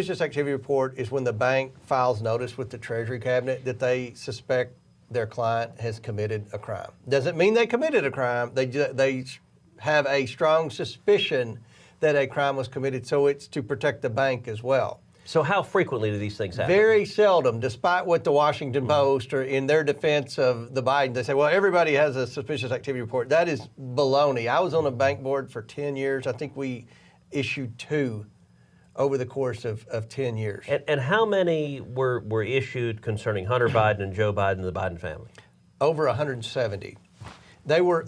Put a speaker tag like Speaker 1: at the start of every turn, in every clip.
Speaker 1: Suspicious activity report is when the bank files notice with the Treasury Cabinet that they suspect their client has committed a crime. Doesn't mean they committed a crime. They have a strong suspicion that a crime was committed, so it's to protect the bank as well.
Speaker 2: So how frequently do these things happen?
Speaker 1: Very seldom, despite what the Washington Post, or in their defense of the Biden, they say, well, everybody has a suspicious activity report. That is baloney. I was on a bank board for 10 years. I think we issued 2 over the course of 10 years.
Speaker 2: And how many were issued concerning Hunter Biden and Joe Biden and the Biden family?
Speaker 1: Over 170. They were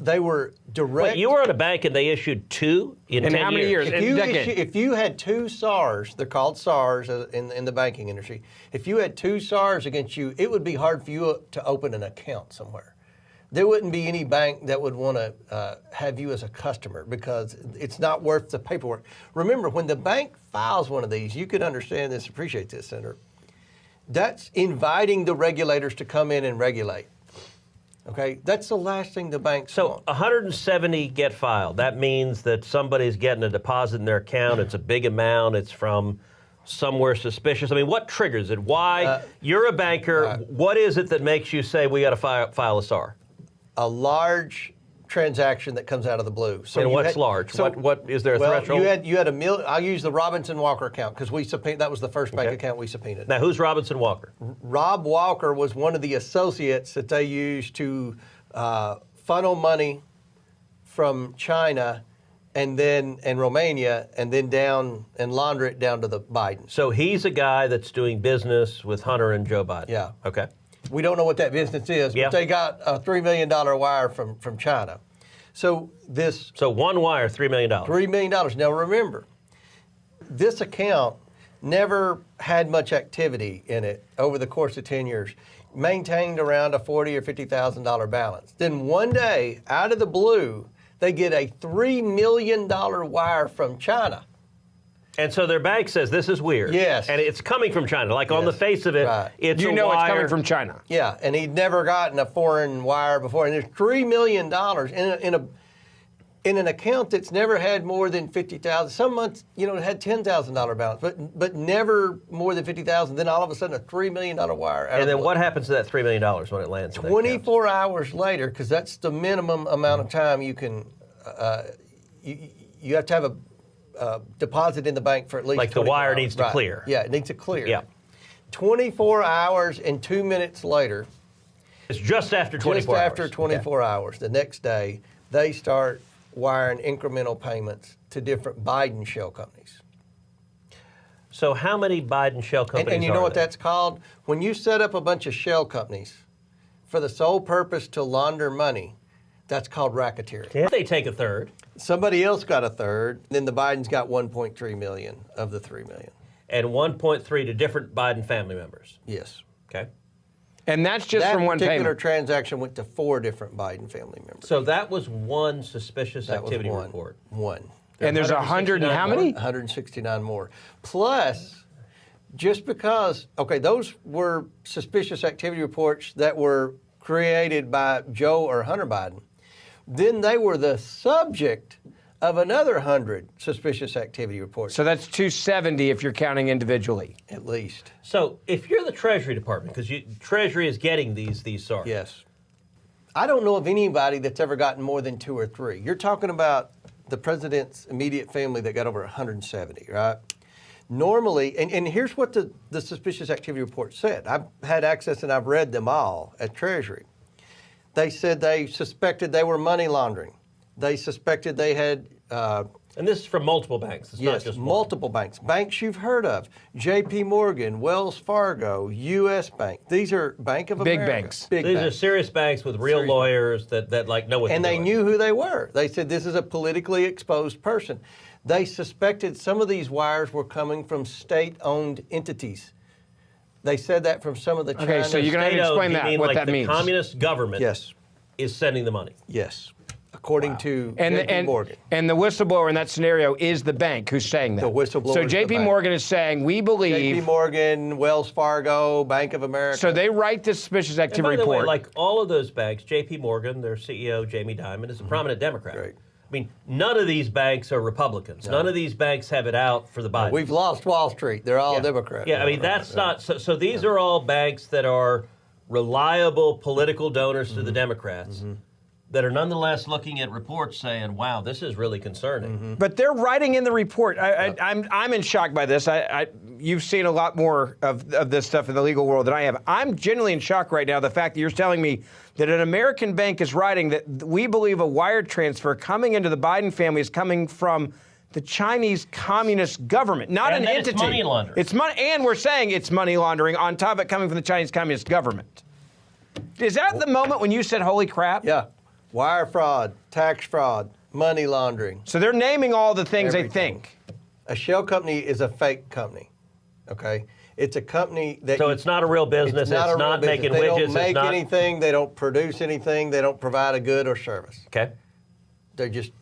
Speaker 1: direct.
Speaker 2: Wait, you were at a bank and they issued 2 in 10
Speaker 3: how many years?
Speaker 1: If you had 2 SARs, they're called SARs in the banking industry. If you had 2 SARs against you, it would be hard for you to open an account somewhere. There wouldn't be any bank that would want to have you as a customer because it's not worth the paperwork. Remember, when the bank files one of these, you can understand this, appreciate this, Senator. That's inviting the regulators to come in and regulate. Okay, that's the last thing the banks want.
Speaker 2: 170 get filed. That means that somebody's getting a deposit in their account. It's a big amount. It's from somewhere suspicious. I mean, what triggers it? Why? You're a banker. What is it that makes you say we got to file a SAR?
Speaker 1: A large transaction that comes out of the blue.
Speaker 2: So and what's large? What is there a threshold?
Speaker 1: You had I'll use the Robinson Walker account because we subpoenaed. That was the first bank account we subpoenaed.
Speaker 2: Now, who's Robinson Walker?
Speaker 1: Rob Walker was one of the associates that they used to funnel money from China and Romania and then down and launder it down to the Biden.
Speaker 2: So he's a guy that's doing business with Hunter and Joe Biden.
Speaker 1: Yeah.
Speaker 2: Okay.
Speaker 1: We don't know what that business is, but they got a $3 million wire from China. So
Speaker 2: one wire, $3 million.
Speaker 1: $3 million. Now remember, this account never had much activity in it over the course of 10 years, maintained around a $40,000 or $50,000 balance. Then one day, out of the blue, they get a $3 million wire from China.
Speaker 2: And so their bank says this is weird.
Speaker 1: Yes.
Speaker 2: And it's coming from China. Like on the face of it, it's a wire.
Speaker 3: It's coming from China.
Speaker 1: Yeah, and he'd never gotten a foreign wire before. And there's $3 million in an account that's never had more than $50,000. Some months, it had $10,000 balance, but never more than $50,000. Then all of a sudden, a $3 million wire.
Speaker 2: And then what happens to that $3 million when it lands?
Speaker 1: 24 hours later, because that's the minimum amount of time you can. You have to have a deposit in the bank for at least.
Speaker 2: Like the wire needs to clear.
Speaker 1: Yeah, it needs to clear.
Speaker 2: Yeah.
Speaker 1: 24 hours and 2 minutes later.
Speaker 2: It's just after 24 hours.
Speaker 1: Just after 24 hours. The next day, they start wiring incremental payments to different Biden shell companies.
Speaker 2: So how many Biden shell companies
Speaker 1: and you know what that's called? When you set up a bunch of shell companies for the sole purpose to launder money, that's called racketeering.
Speaker 2: Yeah. They take a third.
Speaker 1: Somebody else got a third. Then the Bidens got 1.3 million of the 3 million.
Speaker 2: And 1.3 to different Biden family members.
Speaker 1: Yes.
Speaker 2: Okay.
Speaker 3: And that's just from one payment.
Speaker 1: That particular transaction went to 4 different Biden family members.
Speaker 2: So that was one suspicious activity report.
Speaker 1: One.
Speaker 3: And there's 100 and how many?
Speaker 1: 169 more. Plus, just because, those were suspicious activity reports that were created by Joe or Hunter Biden. Then they were the subject of another 100 suspicious activity reports.
Speaker 3: So that's 270 if you're counting individually.
Speaker 1: At least.
Speaker 2: So if you're the Treasury Department, because Treasury is getting these SARs.
Speaker 1: Yes. I don't know of anybody that's ever gotten more than 2 or 3. You're talking about the president's immediate family that got over 170, right? Normally, and here's what the suspicious activity report said. I've had access and I've read them all at Treasury. They said they suspected they were money laundering. They suspected they had...
Speaker 2: and this is from multiple banks. It's not just
Speaker 1: multiple banks. Banks you've heard of. J.P. Morgan, Wells Fargo, U.S. Bank. These are Bank of America.
Speaker 3: Big banks.
Speaker 1: These
Speaker 2: are serious banks with real lawyers that know what they're doing.
Speaker 1: And they knew who they were. They said this is a politically exposed person. They suspected some of these wires were coming from state-owned entities. They said that from some of the China...
Speaker 3: Okay, so you're going to explain what that means.
Speaker 2: The communist government is sending the money.
Speaker 1: Yes, according to J.P. Morgan.
Speaker 3: And the whistleblower in that scenario is the bank who's saying that.
Speaker 1: The whistleblower
Speaker 3: So J.P. Morgan is saying, we believe...
Speaker 1: J.P. Morgan, Wells Fargo, Bank of America.
Speaker 3: So they write this suspicious activity report.
Speaker 2: By the way, like all of those banks, J.P. Morgan, their CEO, Jamie Dimon, is a prominent Democrat.
Speaker 1: Right.
Speaker 2: mean, none of these banks are Republicans. None of these banks have it out for the Bidens.
Speaker 1: We've lost Wall Street. They're all Democrats.
Speaker 2: Yeah, I mean, that's not, so these are all banks that are reliable political donors to the Democrats that are nonetheless looking at reports saying, wow, this is really concerning.
Speaker 3: But they're writing in the report. I'm in shock by this. You've seen a lot more of this stuff in the legal world than I have. I'm genuinely in shock right now, the fact that you're telling me that an American bank is writing that we believe a wire transfer coming into the Biden family is coming from the Chinese Communist government, not an entity.
Speaker 2: It's money laundering.
Speaker 3: It's money, and we're saying it's money laundering on top of it coming from the Chinese Communist government. Is that the moment when you said, holy crap?
Speaker 1: Yeah. Wire fraud, tax fraud, money laundering.
Speaker 3: So they're naming all the things they think.
Speaker 1: A shell company is a fake company, okay? It's a company that...
Speaker 2: So it's not a real business. It's not making widgets.
Speaker 1: They don't make anything. They don't produce anything. They don't provide a good or service.
Speaker 2: Okay.
Speaker 1: They're just...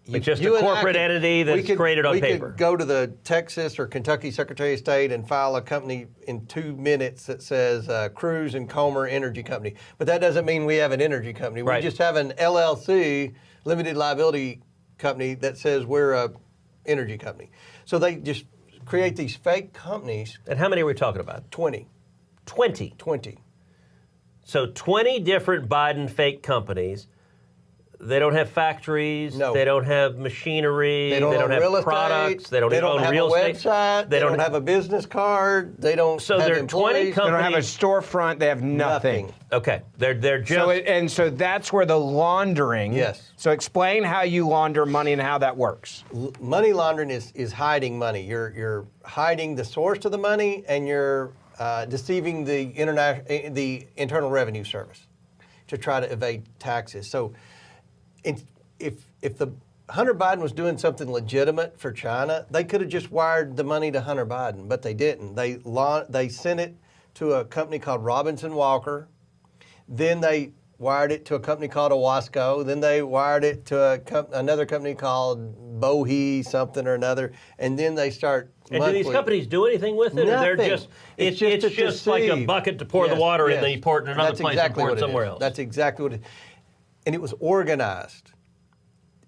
Speaker 2: It's just a corporate entity that's created on paper.
Speaker 1: We could go to the Texas or Kentucky Secretary of State and file a company in 2 minutes that says Cruz and Comer Energy Company. But that doesn't mean we have an energy company.
Speaker 2: Right.
Speaker 1: We just have an LLC, limited liability company, that says we're a energy company. So they just create these fake companies.
Speaker 2: And how many are we talking about?
Speaker 1: 20.
Speaker 2: 20.
Speaker 1: 20.
Speaker 2: So 20 different Biden fake companies. They don't have factories.
Speaker 1: No.
Speaker 2: They don't have machinery.
Speaker 1: They don't have real
Speaker 2: products.
Speaker 1: estate.
Speaker 2: They don't own
Speaker 1: have
Speaker 2: real
Speaker 1: a
Speaker 2: estate.
Speaker 1: website. They don't have a business card. They don't
Speaker 2: So
Speaker 1: have
Speaker 2: there are
Speaker 1: employees.
Speaker 2: 20
Speaker 3: They don't have a
Speaker 2: companies.
Speaker 3: storefront. They have nothing.
Speaker 2: Okay, they're just.
Speaker 3: So that's where the laundering.
Speaker 1: Yes.
Speaker 3: So explain how you launder money and how that works.
Speaker 1: Money laundering is hiding money. You're hiding the source of the money, and you're deceiving the Internal Revenue Service to try to evade taxes. So if the Hunter Biden was doing something legitimate for China, they could have just wired the money to Hunter Biden, but they didn't. They sent it to a company called Robinson Walker. Then they wired it to a company called Owasco. Then they wired it to another company called Bohe something or another. And then they start
Speaker 2: And do these companies do anything with it?
Speaker 1: Nothing.
Speaker 2: Or they're just it's just like a bucket to pour the water in, and then you pour it in another place and pour it somewhere else.
Speaker 1: That's exactly what it is. And it was organized.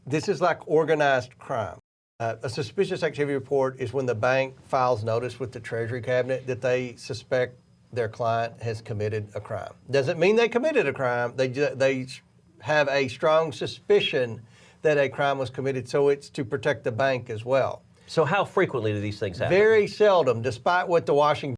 Speaker 1: This is like organized crime. A suspicious activity report is when the bank files notice with the Treasury Cabinet that they suspect their client has committed a crime. Doesn't mean they committed a crime. They have a strong suspicion that a crime was committed, so it's to protect the bank as well.
Speaker 2: So how frequently do these things happen?
Speaker 1: Very seldom, despite what the Washington